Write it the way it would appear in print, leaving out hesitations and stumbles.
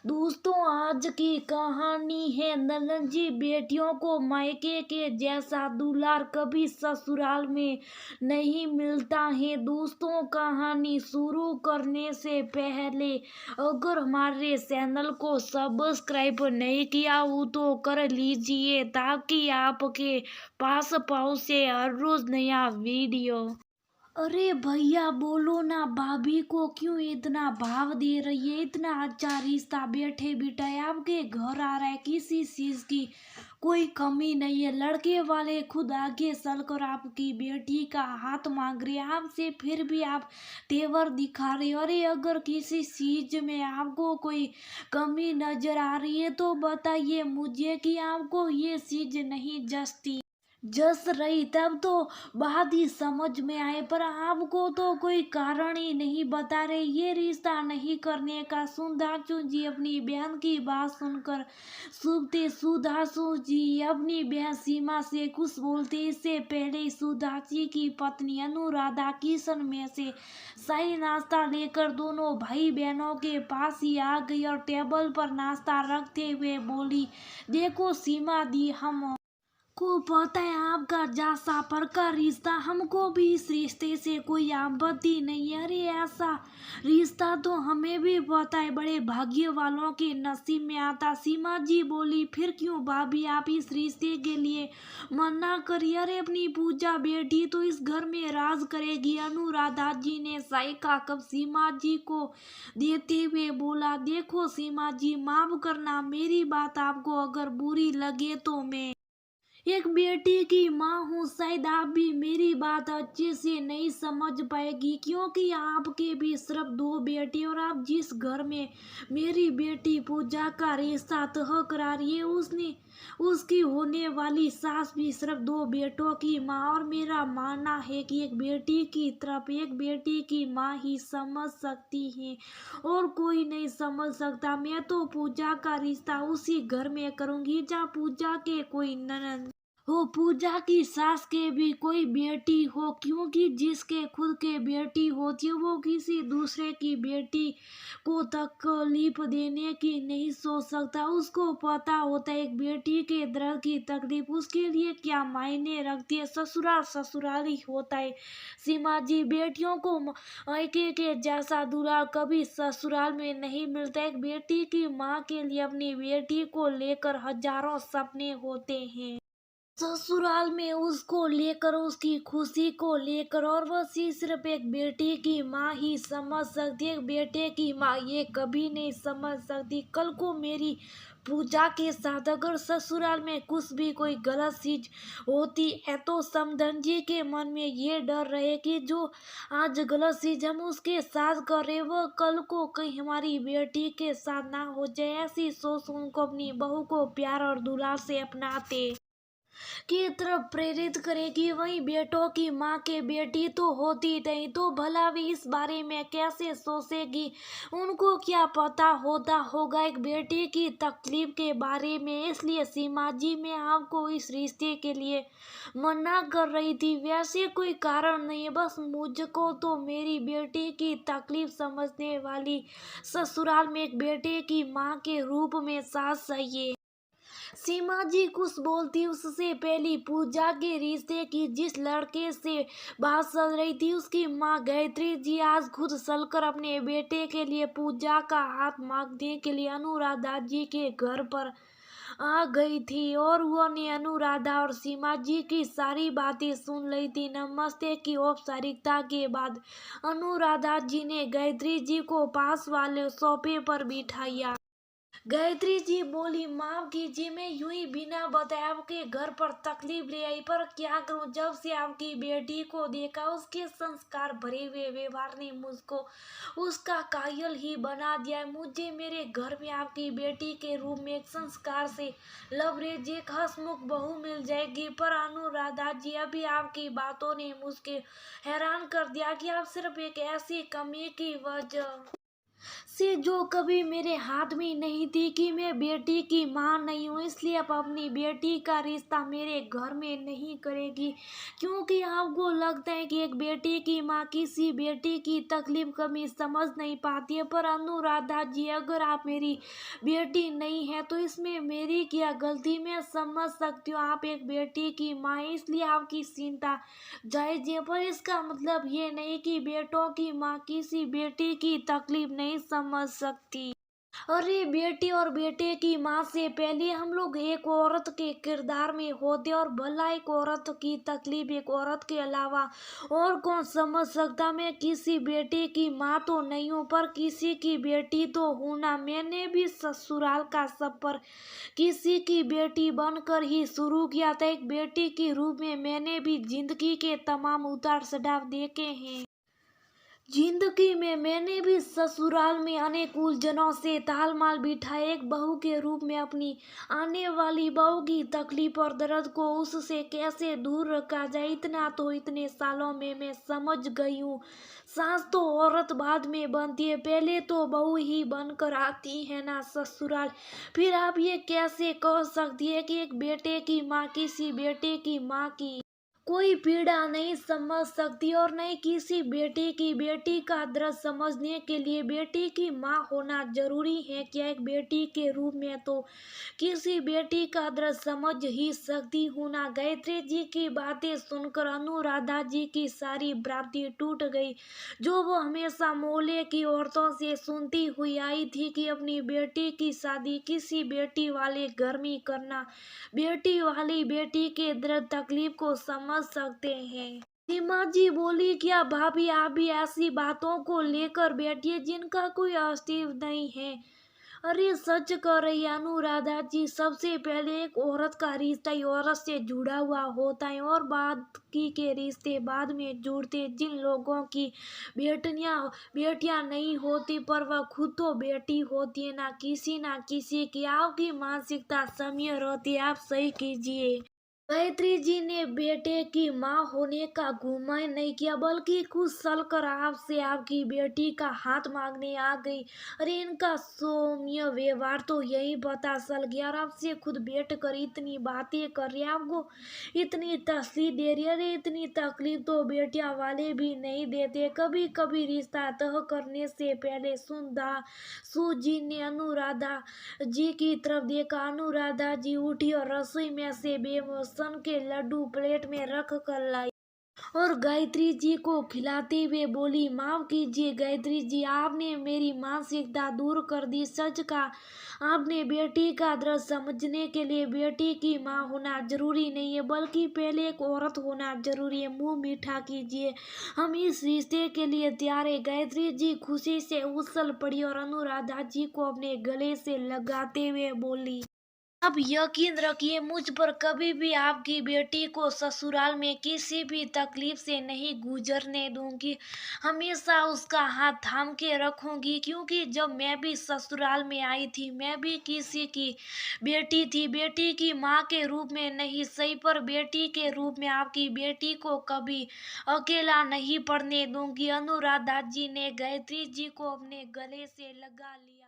दोस्तों, आज की कहानी है नंदन जी बेटियों को मायके के जैसा दुलार कभी ससुराल में नहीं मिलता है। दोस्तों, कहानी शुरू करने से पहले अगर हमारे चैनल को सब्सक्राइब नहीं किया हो तो कर लीजिए ताकि आपके पास पहुंचे हर रोज नया वीडियो। अरे भैया बोलो ना, भाभी को क्यों इतना भाव दे रही है? इतना अच्छा रिश्ता बैठे बिठाए आपके घर आ रहा है, किसी चीज की कोई कमी नहीं है। लड़के वाले खुद आगे चलकर आपकी बेटी का हाथ मांग रहे हैं आपसे, फिर भी आप तेवर दिखा रहे हो। अरे अगर किसी चीज में आपको कोई कमी नजर आ रही है तो बताइए मुझे कि आपको ये चीज नहीं जचती जस रही, तब तो बात ही समझ में आए, पर आपको तो कोई कारण ही नहीं बता रहे ये रिश्ता नहीं करने का। सुधांशु जी अपनी बहन की बात सुनकर सूखते। सुधांशु जी अपनी बहन सीमा से कुछ बोलते इससे पहले सुधांशु की पत्नी अनुराधा किचन में से शाही नाश्ता लेकर दोनों भाई बहनों के पास ही आ गई और टेबल पर नाश्ता रखते हुए बोली, देखो सीमा दी, हम को पता है आपका जैसा पर का रिश्ता, हमको भी इस रिश्ते से कोई आपत्ति नहीं है। अरे ऐसा रिश्ता तो हमें भी पता है, बड़े भाग्य वालों के नसीब में आता। सीमा जी बोली, फिर क्यों भाभी आप इस रिश्ते के लिए मना करिए? अरे अपनी पूजा बेटी तो इस घर में राज करेगी। अनुराधा जी ने चाय का कप सीमा जी को देते हुए बोला, देखो सीमा जी, माफ करना मेरी बात आपको अगर बुरी लगे तो मैं एक बेटी की माँ हूँ, शायद आप भी मेरी बात अच्छे से नहीं समझ पाएगी क्योंकि आपके भी सिर्फ दो बेटे और आप जिस घर में मेरी बेटी पूजा का रिश्ता तय करा रही है उसने उसकी होने वाली सास भी सिर्फ दो बेटों की माँ। और मेरा मानना है कि एक बेटी की तरफ एक बेटी की माँ ही समझ सकती है और कोई नहीं समझ सकता। मैं तो पूजा का रिश्ता उसी घर में करूंगी जहाँ पूजा के कोई ननद हो, पूजा की सास के भी कोई बेटी हो, क्योंकि जिसके खुद के बेटी होती है वो किसी दूसरे की बेटी को तकलीफ देने की नहीं सोच सकता। उसको पता होता है एक बेटी के दर्द की तकलीफ उसके लिए क्या मायने रखती है। ससुराल ससुराल ही होता है सीमा जी, बेटियों को मायके के जैसा दुलार कभी ससुराल में नहीं मिलता। एक बेटी की माँ के लिए अपनी बेटी को लेकर हजारों सपने होते हैं, ससुराल में उसको लेकर, उसकी खुशी को लेकर, और बस ये सिर्फ एक बेटी की माँ ही समझ सकती है। एक बेटे की माँ ये कभी नहीं समझ सकती। कल को मेरी पूजा के साथ अगर ससुराल में कुछ भी कोई गलत चीज होती है तो समधन जी के मन में ये डर रहे कि जो आज गलत चीज हम उसके साथ कर रहे वो कल को कहीं हमारी बेटी के साथ ना हो जाए। ऐसी सोच उनको अपनी बहू को प्यार और दुलार से अपनाते की तरफ प्रेरित करेगी। वहीं बेटों की माँ के बेटी तो होती नहीं तो भला भी इस बारे में कैसे सोचेगी? उनको क्या पता होता होगा एक बेटी की तकलीफ के बारे में। इसलिए सीमा जी मैं आपको इस रिश्ते के लिए मना कर रही थी, वैसे कोई कारण नहीं है, बस मुझको तो मेरी बेटी की तकलीफ समझने वाली ससुराल में एक बेटे की माँ के रूप में सास चाहिए। सीमा जी कुछ बोलती उससे पहले पूजा के रिश्ते की जिस लड़के से बात चल रही थी उसकी माँ गायत्री जी आज खुद चलकर अपने बेटे के लिए पूजा का हाथ मांगने के लिए अनुराधा जी के घर पर आ गई थी और वो ने अनुराधा और सीमा जी की सारी बातें सुन ली थी। नमस्ते की औपचारिकता के बाद अनुराधा जी ने गायत्री जी को पास वाले सोफे पर बिठाया। गायत्री जी बोली, माफ कीजिए, मैं यूं ही बिना बताए आपके घर पर तकलीफ ले आई, पर क्या करूं, जब से आपकी बेटी को देखा उसके संस्कार भरे हुए व्यवहार ने मुझको उसका कायल ही बना दिया है। मुझे मेरे घर में आपकी बेटी के रूप में एक संस्कार से लवरेज एक हंसमुख बहू मिल जाएगी। पर अनुराधा जी अभी आपकी बातों ने मुझके हैरान कर दिया कि आप सिर्फ एक ऐसी कमी की वजह से जो कभी मेरे हाथ में नहीं थी कि मैं बेटी की माँ नहीं हूँ, इसलिए आप अपनी बेटी का रिश्ता मेरे घर में नहीं करेगी, क्योंकि आपको लगता है कि एक बेटी की माँ किसी बेटी की तकलीफ कभी समझ नहीं पाती है। पर अनुराधा जी, अगर आप मेरी बेटी नहीं है तो इसमें मेरी क्या गलती? मैं समझ सकती हूँ आप एक बेटी की माँ है, इसलिए आपकी चिंता जायज है, पर इसका मतलब ये नहीं कि बेटों की माँ किसी बेटी की तकलीफ नहीं समझ सकती। अरे बेटी और बेटे की माँ से पहले हम लोग एक औरत के किरदार में होते, और भला एक औरत की तकलीफ एक औरत के अलावा और कौन समझ सकता? मैं किसी बेटे की माँ तो नहीं हूँ, पर किसी की बेटी तो हूँ ना। मैंने भी ससुराल का सफर किसी की बेटी बनकर ही शुरू किया था। एक बेटी के रूप में मैंने भी जिंदगी के तमाम उतार चढ़ाव देखे हैं। जिंदगी में मैंने भी ससुराल में अनेक उलझनों से तालमाल बिठाए। एक बहू के रूप में अपनी आने वाली बहू की तकलीफ और दर्द को उससे कैसे दूर रखा जाए, इतना तो इतने सालों में मैं समझ गई हूँ। सास तो औरत बाद में बनती है, पहले तो बहू ही बनकर आती है ना ससुराल। फिर आप ये कैसे कह सकती है कि एक बेटे की माँ किसी बेटे की माँ की कोई पीड़ा नहीं समझ सकती, और नहीं किसी बेटी की बेटी का दर्द समझने के लिए बेटी की माँ होना जरूरी है क्या? एक बेटी के रूप में तो किसी बेटी का दर्द समझ ही सकती हूँ ना। गायत्री जी की बातें सुनकर अनुराधा जी की सारी भ्रांति टूट गई, जो वो हमेशा मोहल्ले की औरतों से सुनती हुई आई थी कि अपनी बेटी की शादी किसी बेटी वाले घर में करना बेटी वाली बेटी के दर्द तकलीफ को समझ सकते हैं। सीमा जी बोली, क्या भाभी आप भी ऐसी बातों को लेकर बैठिए जिनका कोई अस्तित्व नहीं है? अरे सच कर रही है अनुराधा जी, सबसे पहले एक औरत का रिश्ता ही औरत से जुड़ा हुआ होता है, और बाकी के रिश्ते बाद में जुड़ते। जिन लोगों की बेटियां नहीं होती, पर वह खुद तो बेटी होती है ना किसी की। आपकी मानसिकता समय रहती है, आप सही कीजिए। गायत्री जी ने बेटे की माँ होने का गुमान नहीं किया, बल्कि कुछ साल कर आपसे आपकी बेटी का हाथ मांगने आ गई। अरे इनका सौम्य व्यवहार तो यही पता चल गया, और आपसे खुद बैठ कर इतनी बातें कर रही है, आपको इतनी तसल्ली दे रही है। अरे इतनी तकलीफ तो बेटिया वाले भी नहीं देते। कभी कभी रिश्ता तय करने से पहले सूजी ने अनुराधा जी की तरफ देखा। अनुराधा जी उठी और रसोई में से बेसन के लड्डू प्लेट में रख कर लाई और गायत्री जी को खिलाते हुए बोली, माफ कीजिए गायत्री जी, आपने मेरी मानसिकता दूर कर दी। सच का आपने बेटी का दर्द समझने के लिए बेटी की माँ होना जरूरी नहीं है, बल्कि पहले एक औरत होना जरूरी है। मुंह मीठा कीजिए, हम इस रिश्ते के लिए तैयार है। गायत्री जी खुशी से उछल पड़ी और अनुराधा जी को अपने गले से लगाते हुए बोली, आप यकीन रखिए, मुझ पर कभी भी आपकी बेटी को ससुराल में किसी भी तकलीफ से नहीं गुजरने दूंगी। हमेशा उसका हाथ थाम के रखूंगी, क्योंकि जब मैं भी ससुराल में आई थी, मैं भी किसी की बेटी थी। बेटी की माँ के रूप में नहीं सही, पर बेटी के रूप में आपकी बेटी को कभी अकेला नहीं पड़ने दूंगी। अनुराधा जी ने गायत्री जी को अपने गले से लगा लिया।